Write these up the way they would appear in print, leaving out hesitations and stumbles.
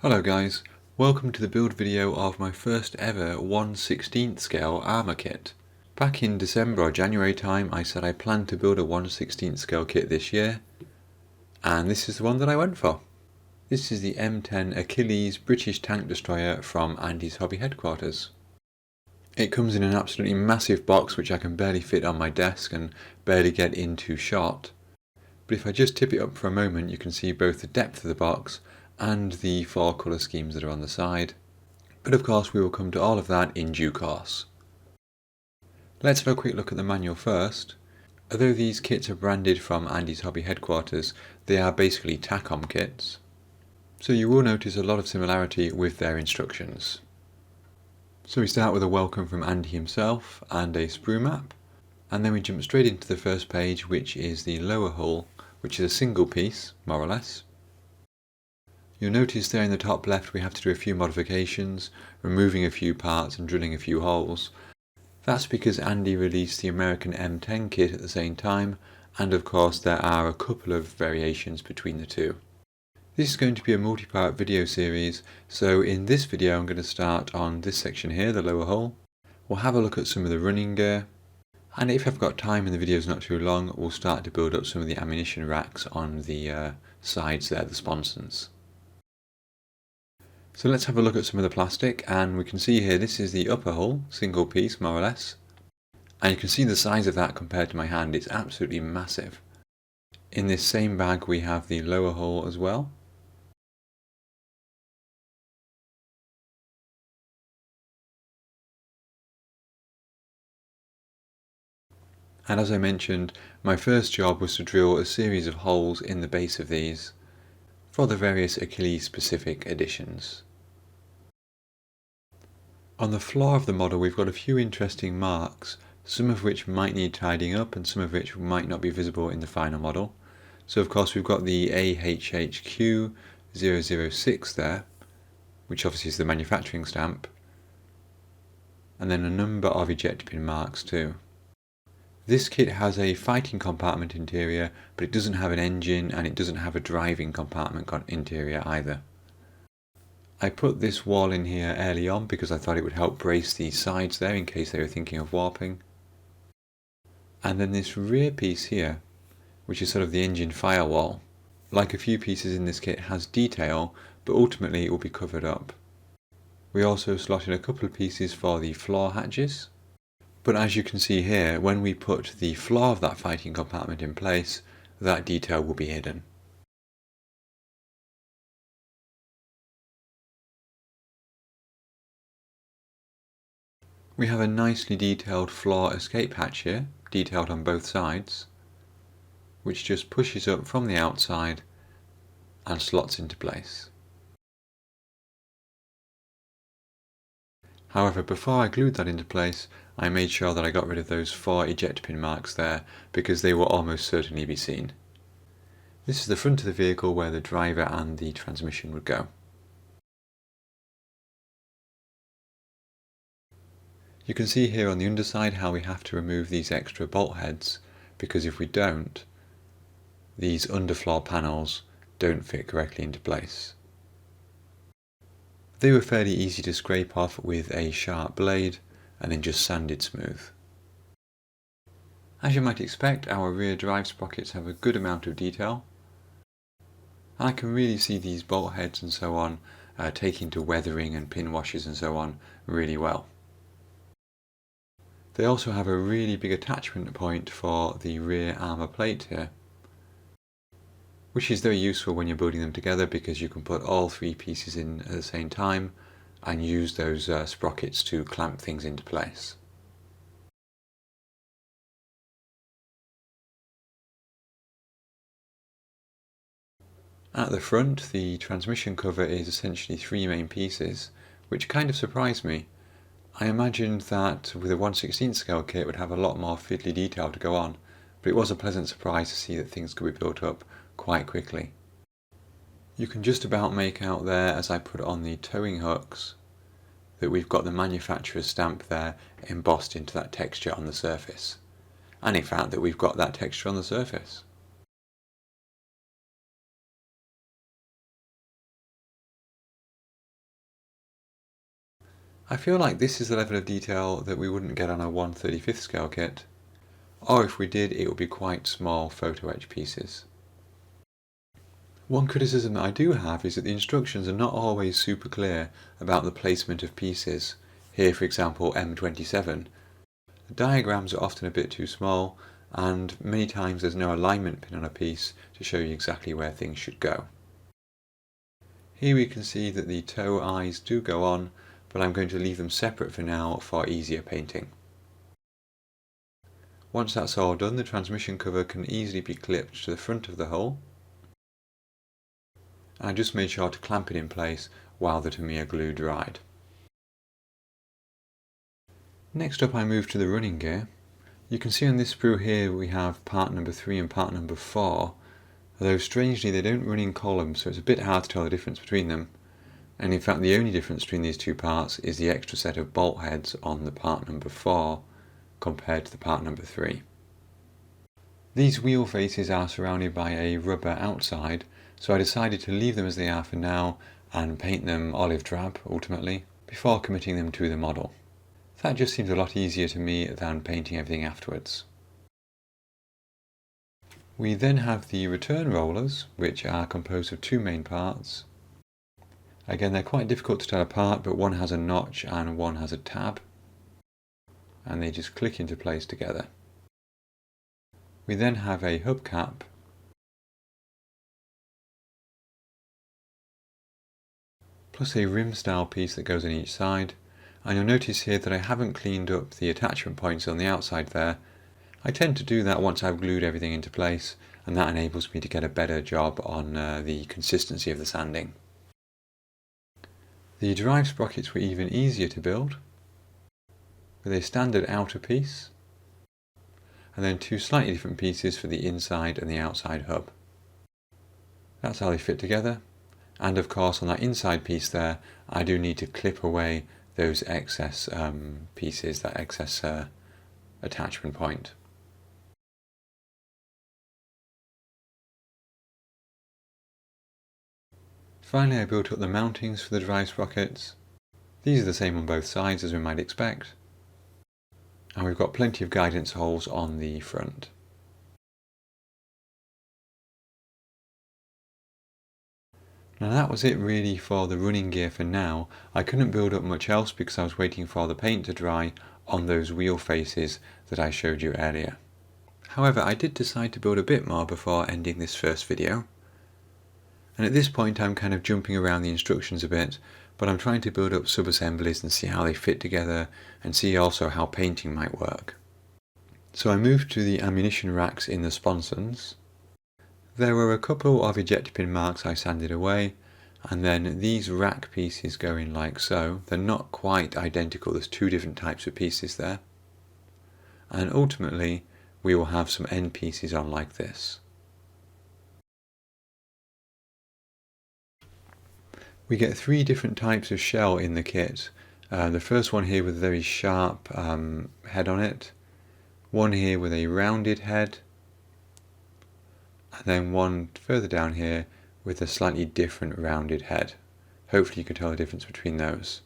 Hello guys, welcome to the build video of my first ever 1/16 scale armour kit. Back in December or January time I said I planned to build a 1/16 scale kit this year, and this is the one that I went for. This is the M10 Achilles British tank destroyer from Andy's hobby headquarters. It comes in an absolutely massive box which I can barely fit on my desk and barely get into shot. But if I just tip it up for a moment, you can see both the depth of the box and the four colour schemes that are on the side. But of course we will come to all of that in due course. Let's have a quick look at the manual first. Although these kits are branded from Andy's hobby headquarters, they are basically TACOM kits. So you will notice a lot of similarity with their instructions. So we start with a welcome from Andy himself and a sprue map, and then we jump straight into the first page, which is the lower hull, which is a single piece, more or less. You'll notice there in the top left we have to do a few modifications, removing a few parts and drilling a few holes. That's because Andy released the American M10 kit at the same time, and of course there are a couple of variations between the two. This is going to be a multi-part video series, so in this video I'm going to start on this section here, the lower hull. We'll have a look at some of the running gear, and if I've got time and the video is not too long, we'll start to build up some of the ammunition racks on the sides there, the sponsons. So let's have a look at some of the plastic, and we can see here this is the upper hull, single piece more or less. And you can see the size of that compared to my hand, it's absolutely massive. In this same bag we have the lower hull as well. And as I mentioned, my first job was to drill a series of holes in the base of these for the various Achilles specific additions. On the floor of the model we've got a few interesting marks, some of which might need tidying up and some of which might not be visible in the final model. So of course we've got the AHHQ 006 there, which obviously is the manufacturing stamp, and then a number of eject pin marks too. This kit has a fighting compartment interior, but it doesn't have an engine and it doesn't have a driving compartment interior either. I put this wall in here early on because I thought it would help brace the sides there in case they were thinking of warping. And then this rear piece here, which is sort of the engine firewall, like a few pieces in this kit, has detail, but ultimately it will be covered up. We also slotted a couple of pieces for the floor hatches. But as you can see here, when we put the floor of that fighting compartment in place, that detail will be hidden. We have a nicely detailed floor escape hatch here, detailed on both sides, which just pushes up from the outside and slots into place. However, before I glued that into place, I made sure that I got rid of those 4 eject pin marks there, because they will almost certainly be seen. This is the front of the vehicle where the driver and the transmission would go. You can see here on the underside how we have to remove these extra bolt heads, because if we don't, these underfloor panels don't fit correctly into place. They were fairly easy to scrape off with a sharp blade and then just sanded smooth. As you might expect, our rear drive sprockets have a good amount of detail, and I can really see these bolt heads and so on taking to weathering and pin washers and so on really well. They also have a really big attachment point for the rear armour plate here, which is very useful when you're building them together because you can put all 3 pieces in at the same time and use those sprockets to clamp things into place. At the front, the transmission cover is essentially 3 main pieces, which kind of surprised me. I imagined that with a 1/16 scale kit it would have a lot more fiddly detail to go on, but it was a pleasant surprise to see that things could be built up quite quickly. You can just about make out there, as I put on the towing hooks, that we've got the manufacturer's stamp there embossed into that texture on the surface, and in fact that we've got that texture on the surface. I feel like this is the level of detail that we wouldn't get on a 1/35th scale kit, or if we did, it would be quite small photo etch pieces. One criticism that I do have is that the instructions are not always super clear about the placement of pieces. Here, for example, M27. The diagrams are often a bit too small, and many times there's no alignment pin on a piece to show you exactly where things should go. Here we can see that the toe eyes do go on, but I'm going to leave them separate for now for easier painting. Once that's all done, the transmission cover can easily be clipped to the front of the hull. And I just made sure to clamp it in place while the Tamiya glue dried. Next up I move to the running gear. You can see on this sprue here we have part number 3 and part number 4, although strangely they don't run in columns, so it's a bit hard to tell the difference between them. And in fact the only difference between these two parts is the extra set of bolt heads on the part number 4 compared to the part number 3. These wheel faces are surrounded by a rubber outside, so I decided to leave them as they are for now and paint them olive drab ultimately before committing them to the model. That just seems a lot easier to me than painting everything afterwards. We then have the return rollers, which are composed of two main parts. Again, they're quite difficult to tell apart, but one has a notch and one has a tab, and they just click into place together. We then have a hubcap, plus a rim style piece that goes on each side, and you'll notice here that I haven't cleaned up the attachment points on the outside there. I tend to do that once I've glued everything into place, and that enables me to get a better job on the consistency of the sanding. The drive sprockets were even easier to build, with a standard outer piece, and then two slightly different pieces for the inside and the outside hub. That's how they fit together, and of course on that inside piece there I do need to clip away those excess pieces, that excess attachment point. Finally I built up the mountings for the drive sprockets. These are the same on both sides as we might expect, and we've got plenty of guidance holes on the front. Now that was it really for the running gear for now. I couldn't build up much else because I was waiting for the paint to dry on those wheel faces that I showed you earlier. However, I did decide to build a bit more before ending this first video. And at this point I'm kind of jumping around the instructions a bit, but I'm trying to build up sub-assemblies and see how they fit together and see also how painting might work. So I moved to the ammunition racks in the sponsons. There were a couple of ejector pin marks I sanded away, and then these rack pieces go in like so. They're not quite identical, there's two different types of pieces there. And ultimately we will have some end pieces on like this. We get three different types of shell in the kit. The first one here with a very sharp head on it, one here with a rounded head, and then one further down here with a slightly different rounded head. Hopefully you can tell the difference between those.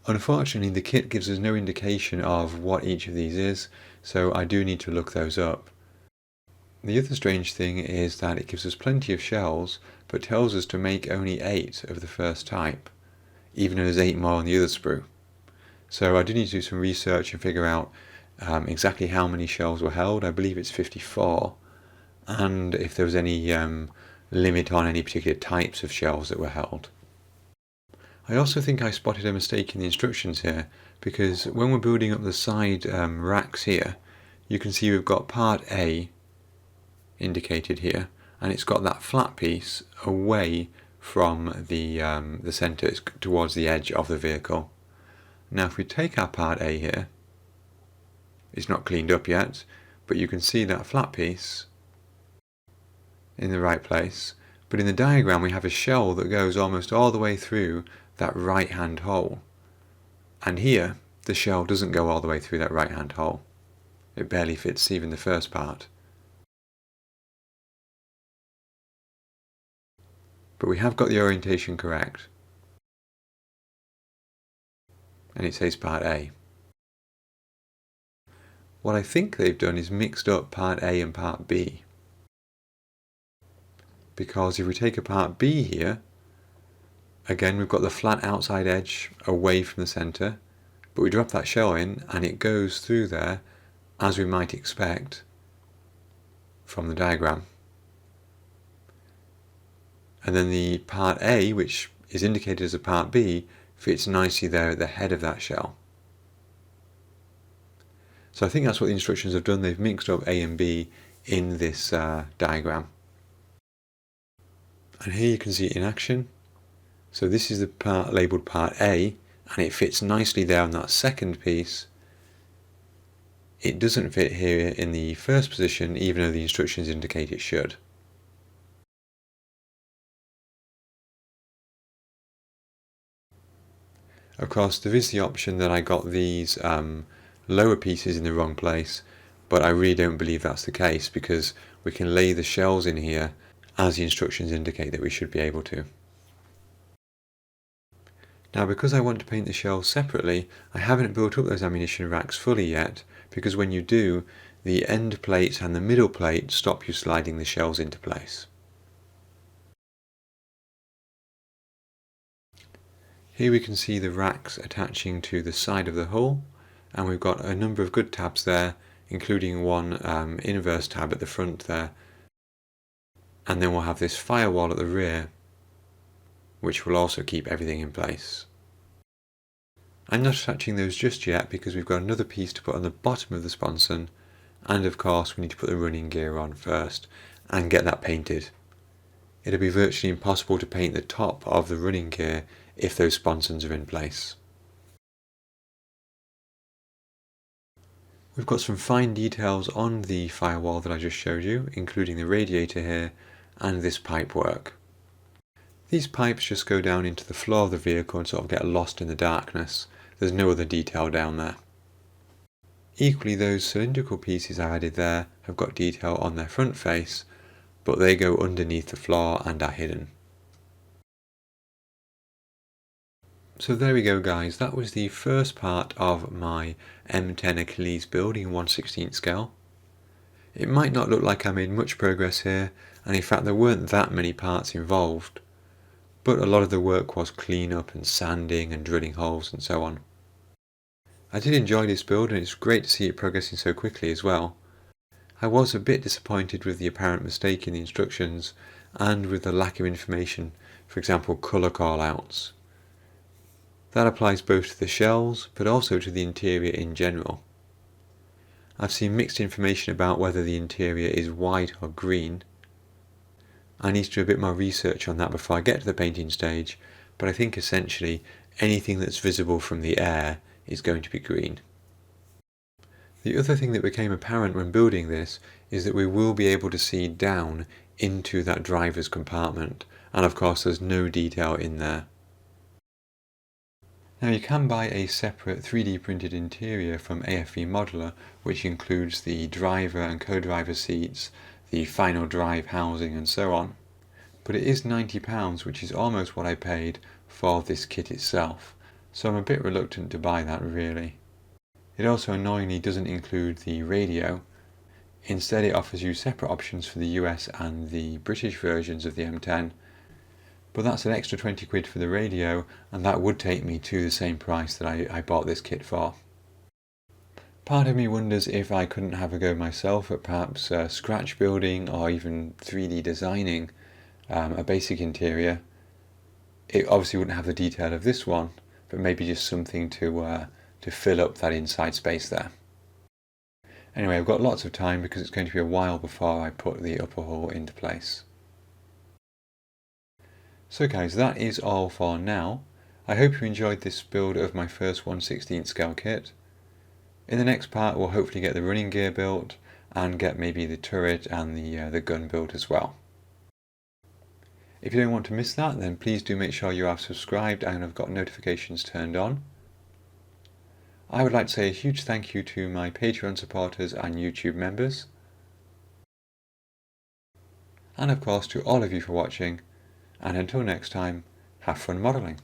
Unfortunately the kit gives us no indication of what each of these is, so I do need to look those up. The other strange thing is that it gives us plenty of shells, but tells us to make only 8 of the first type, even though there's 8 more on the other sprue. So I do need to do some research and figure out exactly how many shells were held. I believe it's 54, and if there was any limit on any particular types of shells that were held. I also think I spotted a mistake in the instructions here, because when we're building up the side racks here, you can see we've got part A indicated here, and it's got that flat piece away from the centre, it's towards the edge of the vehicle. Now if we take our part A here, it's not cleaned up yet, but you can see that flat piece in the right place, but in the diagram we have a shell that goes almost all the way through that right hand hole, and here the shell doesn't go all the way through that right hand hole. It barely fits even the first part. But we have got the orientation correct. and it says Part A. What I think they've done is mixed up Part A and Part B. Because if we take a Part B here, again we've got the flat outside edge away from the centre, but we drop that shell in and it goes through there as we might expect from the diagram. And then the Part A, which is indicated as a Part B, fits nicely there at the head of that shell. So I think that's what the instructions have done. They've mixed up A and B in this diagram. And here you can see it in action. So this is the part labelled Part A, and it fits nicely there on that second piece. It doesn't fit here in the first position, even though the instructions indicate it should. Of course, there is the option that I got these lower pieces in the wrong place, but I really don't believe that's the case, because we can lay the shells in here as the instructions indicate that we should be able to. Now, because I want to paint the shells separately, I haven't built up those ammunition racks fully yet, because when you do, the end plates and the middle plate stop you sliding the shells into place. Here we can see the racks attaching to the side of the hull, and we've got a number of good tabs there, including one inverse tab at the front there, and then we'll have this firewall at the rear, which will also keep everything in place. I'm not attaching those just yet because we've got another piece to put on the bottom of the sponson, and of course we need to put the running gear on first and get that painted. It'll be virtually impossible to paint the top of the running gear if those sponsons are in place. We've got some fine details on the firewall that I just showed you, including the radiator here and this pipe work. These pipes just go down into the floor of the vehicle and sort of get lost in the darkness. There's no other detail down there. Equally, those cylindrical pieces I added there have got detail on their front face, but they go underneath the floor and are hidden. So there we go guys, that was the first part of my M10 Achilles build in 1/16 scale. It might not look like I made much progress here, and in fact there weren't that many parts involved, but a lot of the work was clean up and sanding and drilling holes and so on. I did enjoy this build, and it's great to see it progressing so quickly as well. I was a bit disappointed with the apparent mistake in the instructions and with the lack of information, for example colour callouts. That applies both to the shells but also to the interior in general. I've seen mixed information about whether the interior is white or green. I need to do a bit more research on that before I get to the painting stage, but I think essentially anything that's visible from the air is going to be green. The other thing that became apparent when building this is that we will be able to see down into that driver's compartment, and of course there's no detail in there. Now you can buy a separate 3D printed interior from AFV Modeler, which includes the driver and co-driver seats, the final drive housing and so on. But it is £90, which is almost what I paid for this kit itself, so I'm a bit reluctant to buy that really. It also annoyingly doesn't include the radio. Instead it offers you separate options for the US and the British versions of the M10, but that's an extra 20 quid for the radio, and that would take me to the same price that I bought this kit for. Part of me wonders if I couldn't have a go myself at perhaps scratch building or even 3D designing a basic interior. It obviously wouldn't have the detail of this one, but maybe just something to fill up that inside space there. Anyway, I've got lots of time because it's going to be a while before I put the upper hull into place. So guys, that is all for now. I hope you enjoyed this build of my first 1/16 scale kit. In the next part we'll hopefully get the running gear built and get maybe the turret and the gun built as well. If you don't want to miss that, then please do make sure you are subscribed and have got notifications turned on. I would like to say a huge thank you to my Patreon supporters and YouTube members. And of course to all of you for watching. And until next time, have fun modelling.